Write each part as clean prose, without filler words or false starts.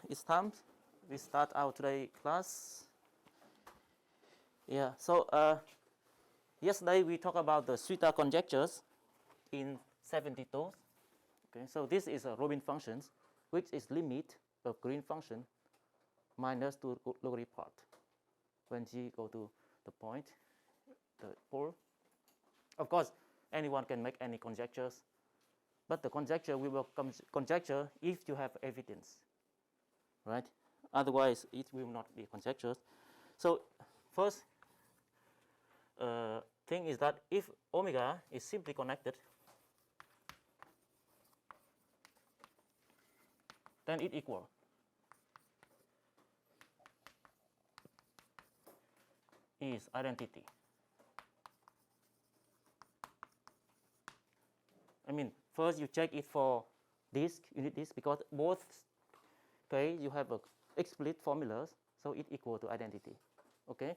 it's time we start our today class. Yeah, so yesterday we talked about the Suita conjectures in 72. Okay, so this is a Robin function, which is limit of green function minus 2 logarithm part when g go to the point, the pole. Of course, anyone can make any conjectures, but the conjecture we will conjecture if you have evidence, right? Otherwise, it will not be conjectures. So first thing is that if omega is simply connected, then it equal is identity. I mean, first you check it for disk, unit disk, because both case you have a explicit formulas, so it equal to identity. Okay,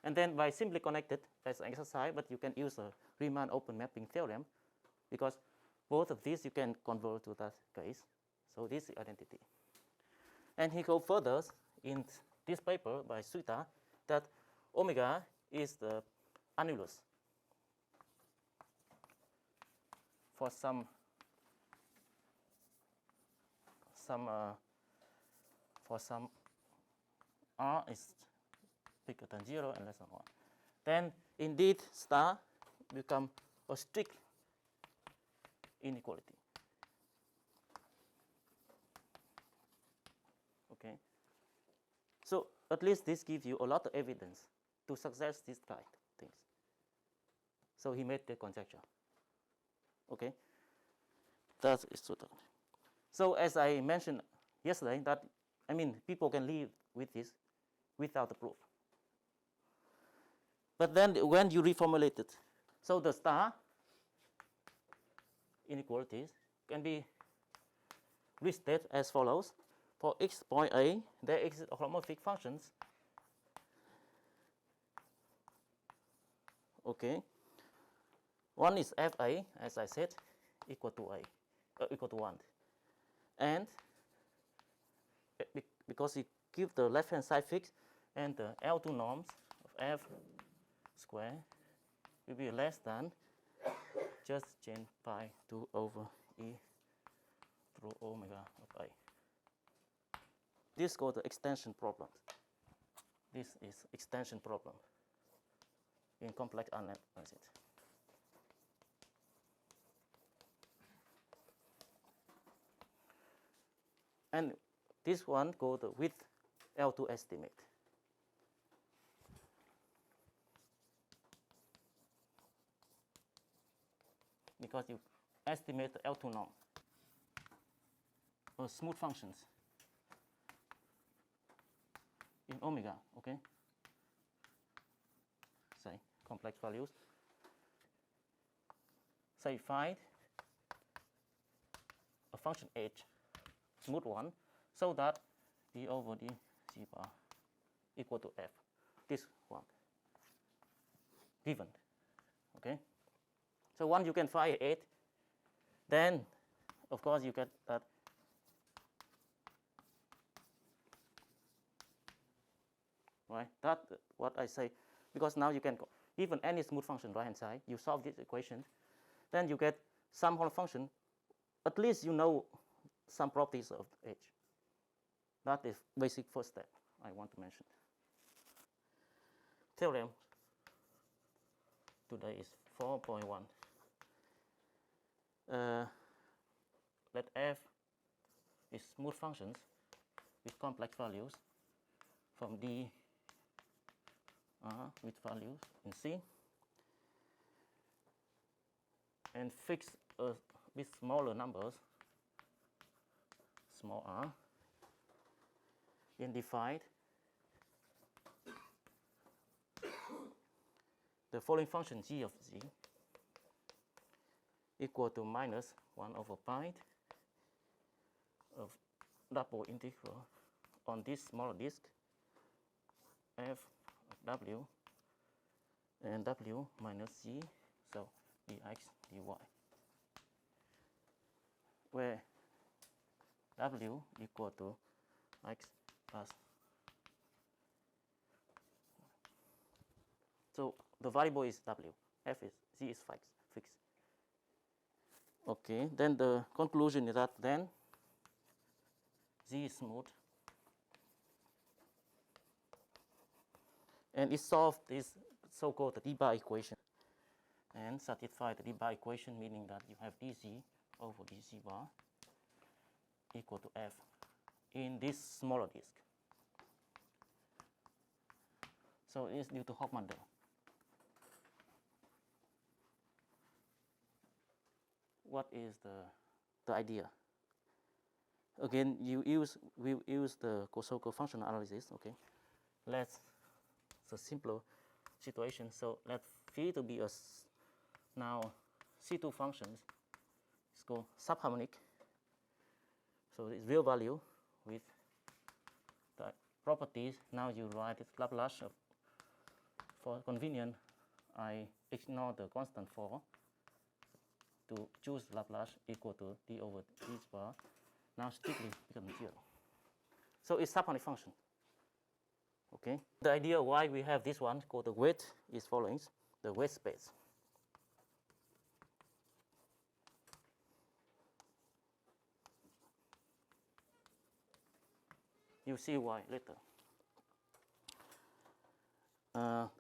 and then by simply connected as an exercise, but you can use a Riemann open mapping theorem, because both of these you can convert to that case. So this is identity. And he goes further in this paper by Suita that omega is the annulus for some r is bigger than 0 and less than 1. Then indeed star become a strict inequality. Okay. So at least this gives you a lot of evidence to suggest this kind of things. So he made the conjecture. Okay. That is true. So as I mentioned yesterday, that I mean people can live with this without the proof. But then when you reformulate it, so the star inequalities can be restated as follows. For x point A, there exist holomorphic functions. Okay. One is fa, as I said, equal to a, equal to 1. And because it gives the left-hand side fixed, and the L2 norms of f square will be less than just gen pi 2 over e through omega of a. This is called the extension problem. This is extension problem in complex analysis. And this one goes with L2 estimate. Because you estimate the L2 norm for smooth functions in omega, okay? Say complex values. Say find a function h, smooth one, so that d over d g bar equal to f. This one given, okay? So once you can find 8, then of course you get that right. That's what I say, because now you can given any smooth function right hand side, you solve this equation, then you get some whole function. At least you know some properties of h. That is basic first step I want to mention. Theorem today is 4.1. Let f is smooth functions with complex values from D with values in C, and fix with smaller numbers, small r, and define the following function g of z equal to minus 1 over pi of double integral on this smaller disk f of w and w minus g, so dx dy, where w equal to x plus. So the variable is w, f is z is fixed. Okay, then the conclusion is that then z is smooth, and it solves this so-called d-bar equation and satisfy the d-bar equation, meaning that you have dz over dz bar equal to f in this smaller disk. So it is due to Hochmandel. What is the idea? Again, we use the so-called functional analysis. Okay, let's the simpler situation. So let phi to be a now C2 functions. It's called subharmonic. So it's real value with the properties. Now you write it Laplace. For convenience, I ignore the constant 4 to choose Laplace equal to d over d bar. Now strictly becomes 0. So it's subharmonic function. Okay. The idea why we have this one called the weight is following: the weight space. You see why later.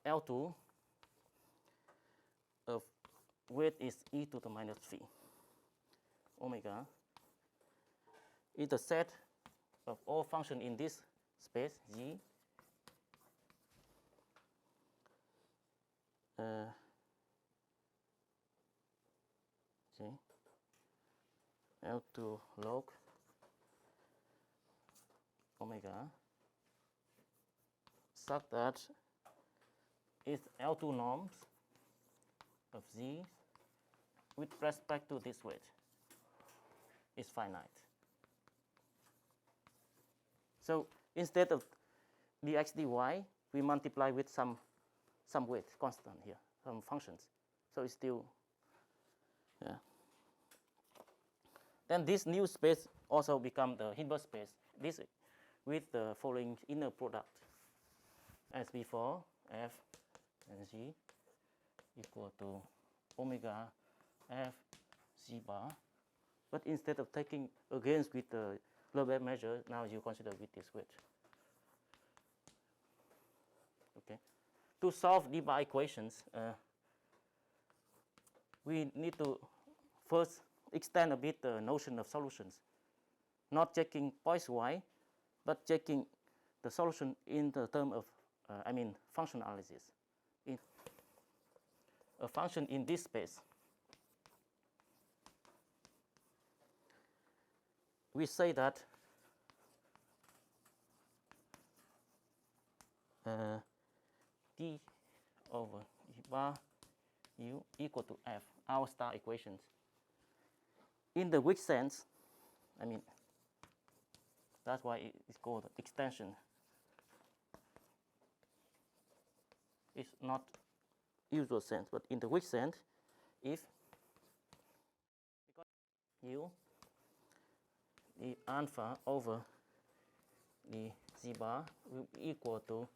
L2 of weight is e to the minus phi omega is the set of all functions in this space G L2 log omega such that its L2 norms of Z with respect to this weight is finite. So instead of dx dy, we multiply with some weight constant here, some functions. So it's still, yeah. Then this new space also become the Hilbert space. This with the following inner product as before, f and z equal to omega f z bar. But instead of taking against with the Lebesgue measure, now you consider with this weight. Okay. To solve d-bar equations, we need to first extend a bit the notion of solutions, not checking pointwise, but checking the solution in the term of, function analysis. In a function in this space, we say that d over e bar u equal to f, our star equations. In the weak sense, that's why it's called extension. It's not usual sense, but in the weak sense, if u the alpha over the z bar will be equal to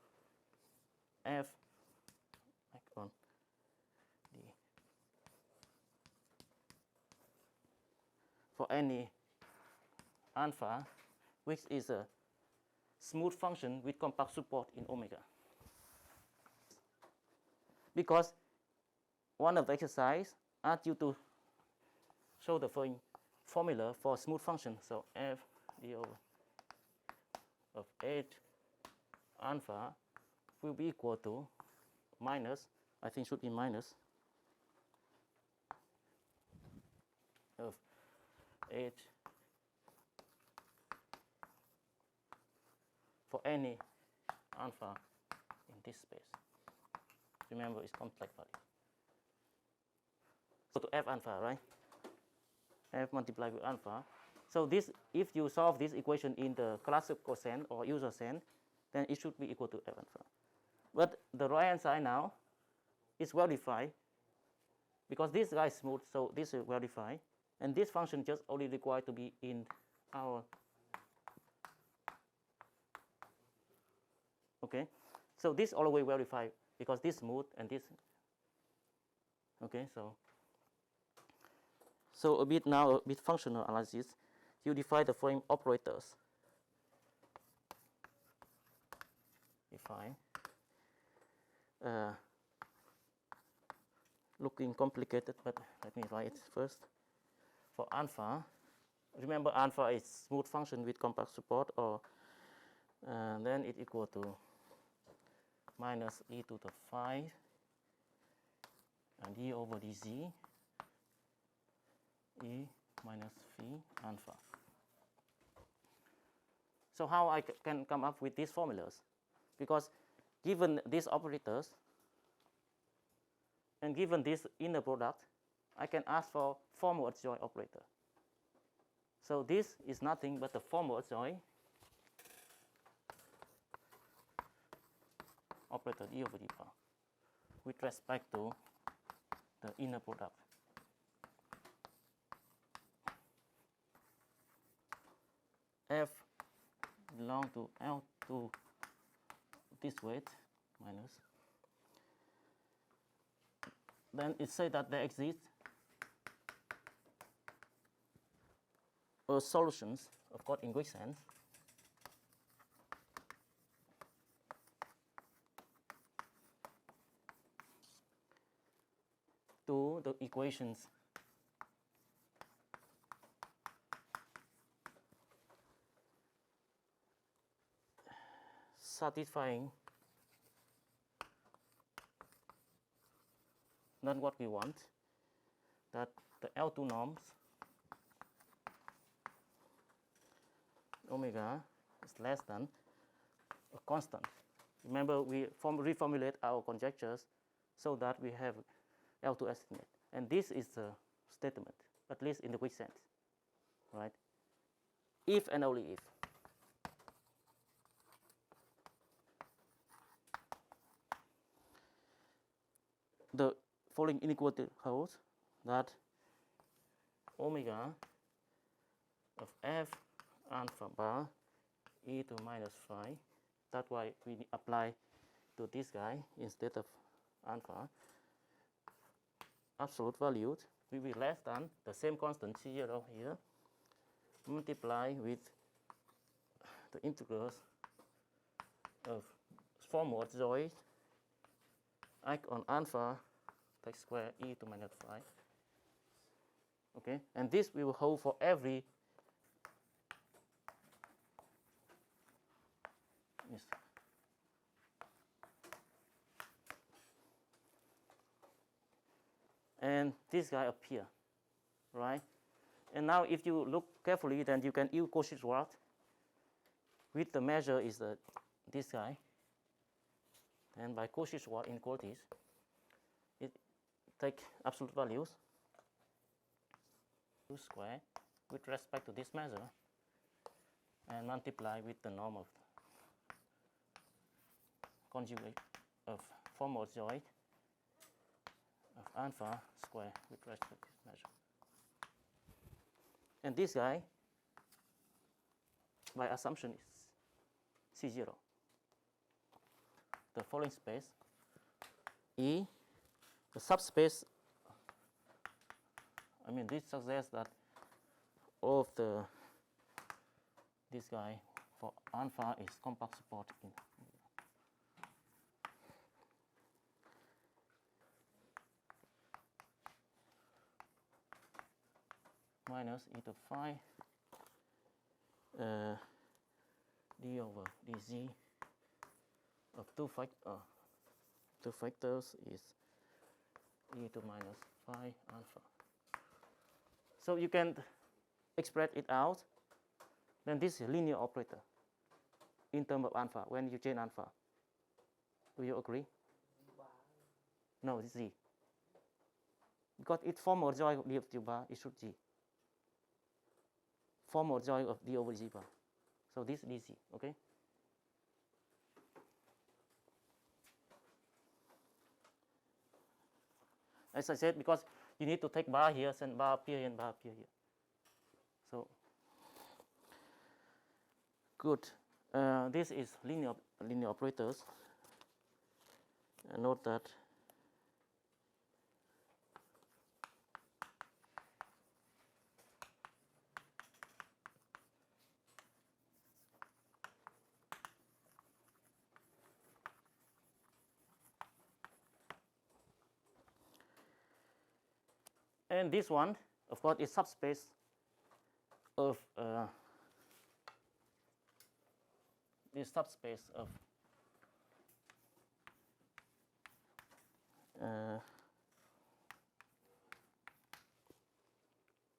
f on the for any alpha which is a smooth function with compact support in omega. Because one of the exercise asks you to show the following formula for smooth function. So f d over of 8 alpha will be equal to minus, I think should be minus of 8 for any alpha in this space. Remember, it's complex value. So to f alpha, right? F multiplied with alpha. So this, if you solve this equation in the classical sense or user sense, then it should be equal to f alpha. But the right hand side now is well defined because this guy is smooth, so this is well defined, and this function just only required to be in our Okay, so this always verify because this smooth and this. Okay, so a bit functional analysis. You define the following operators. Define. Looking complicated, but let me write it first. For alpha, remember alpha is smooth function with compact support, or then it equal to minus e to the 5 and d over dz e minus phi alpha. So how I can come up with these formulas? Because given these operators and given this inner product, I can ask for forward join operator. So this is nothing but the forward join operator d over d bar with respect to the inner product. F belong to L2 this weight minus. Then it says that there exist solutions, of course, in Greek sense, to the equations satisfying not what we want, that the L2 norms omega is less than a constant. Remember, we reformulate our conjectures so that we have L2 estimate. And this is the statement, at least in the Greek sense, right? If and only if. The following inequality holds that omega of f alpha bar e to minus phi. That's why we apply to this guy instead of alpha. Absolute values will be less than the same constant C0 here, multiply with the integrals of forward join act on alpha take square e to minus phi. Okay, and this we will hold for every yes. And this guy appear, right? And now if you look carefully, then you can use Cauchy's rod with the measure is this guy. And by Cauchy's rod inequalities, it take absolute values square with respect to this measure and multiply with the norm of conjugate of forward join of alpha square with respect to this measure. And this guy, by assumption, is C0. The following space, E, the subspace, I mean, this suggests that all of this guy for alpha is compact support in minus e to phi d over dz of two factors is e to minus phi alpha. So you can express it out. Then this is a linear operator in terms of alpha when you change alpha. Do you agree? No, it's z. Because it's forward join of d of d bar, it should z. Forward join of d over z bar. So this is dz, okay? As I said, because you need to take bar here, send bar appear here and bar appear here. So, good. This is linear operators. Note that and this one, of course, is subspace of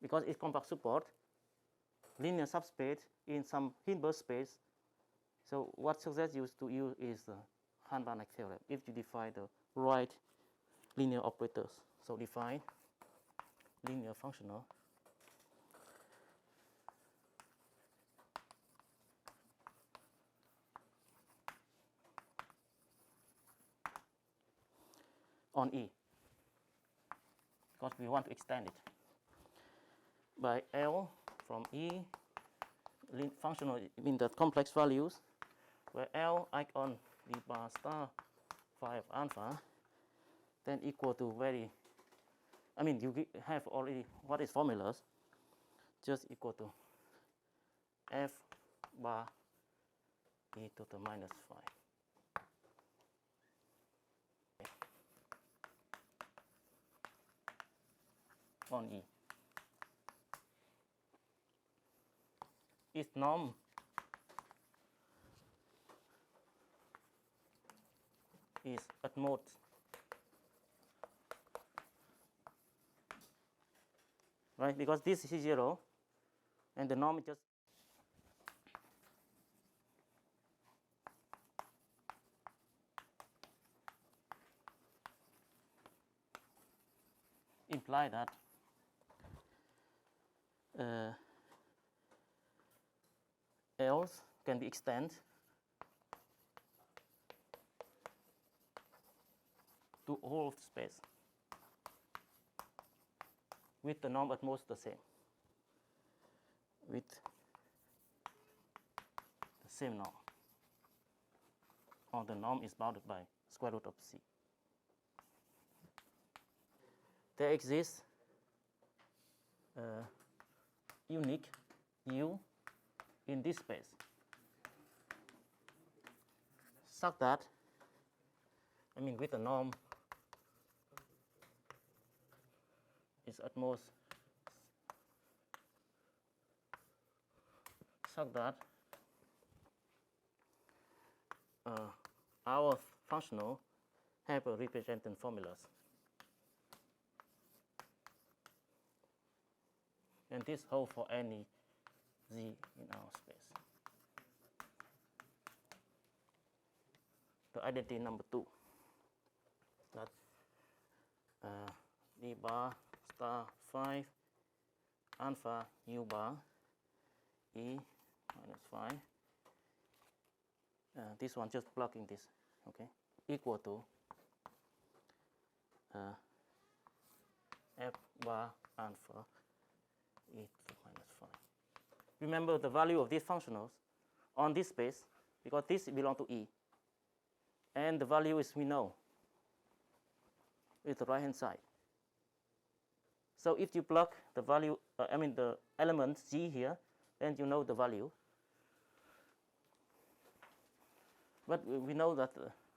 because it compact support linear subspace in some Hilbert space. So what success used to use is the Hahn-Banach theorem if you define the right linear operators. So define linear functional on E, because we want to extend it by L from E functional in the complex values, where L icon d bar star phi of alpha then equal to you have already what is formulas, just equal to f bar e to the minus phi. On E. Its norm is at most right, because this is 0 and the norm is just imply that L's can be extended to all of the space with the norm at most the same, with the same norm, or the norm is bounded by square root of C. There exists unique U in this space such that, with the norm is at most such that our functional have a represented formulas, and this holds for any Z in our space. The identity number 2, that d bar star 5 alpha u bar e minus phi. This one just plugging this, okay, equal to f bar alpha e to the minus phi. Remember the value of these functionals on this space, because this belongs to E, and the value is we know with the right hand side. So if you plug the value, the element G here, then you know the value. But we know that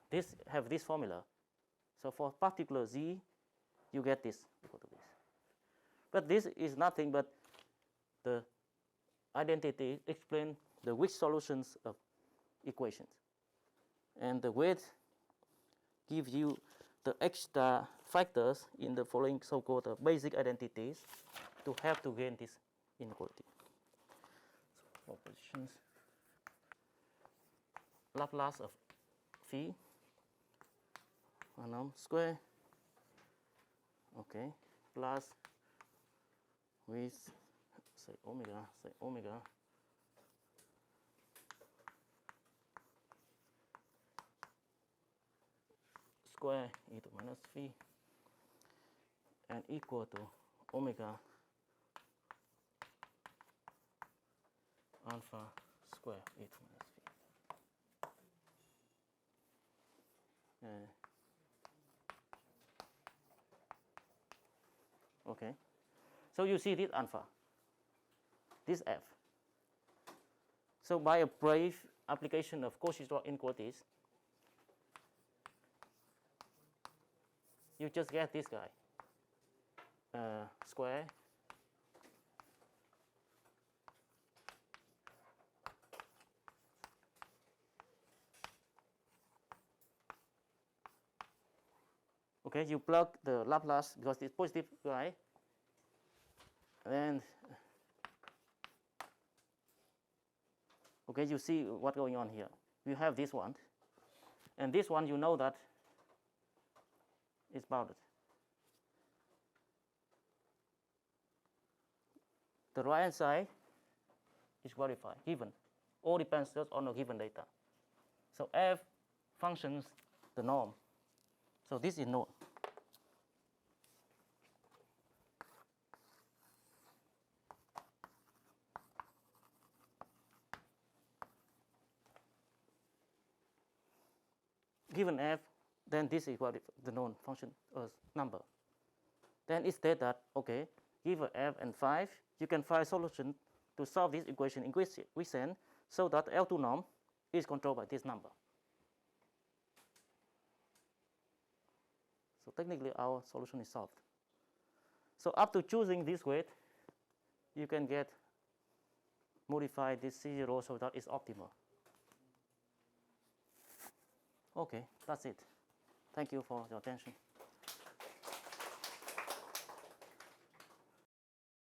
this have this formula. So for particular Z, you get this equal to this. But this is nothing but the identity explain the which solutions of equations. And the weight gives you the extra factors in the following so-called basic identities to help to gain this inequality. So propositions. Laplace of phi square, okay, plus with say omega square e to minus phi and equal to omega alpha square e to minus phi. Okay. So you see this alpha, this F. So by a brief application of Cauchy inequalities, you just get this guy, square okay, you plug the Laplace because it's positive guy, and okay, you see what's going on here. You have this one, and this one you know that is bounded. The right hand side is verified, given. All depends just on the given data. So F functions the norm. So this is norm. Given F, then this is what the known function number. Then it states that, okay, given F and 5, you can find a solution to solve this equation in quicksand so that L2 norm is controlled by this number. So technically our solution is solved. So after choosing this weight, you can get modify this C0 so that it's optimal. Okay, that's it. Thank you for your attention.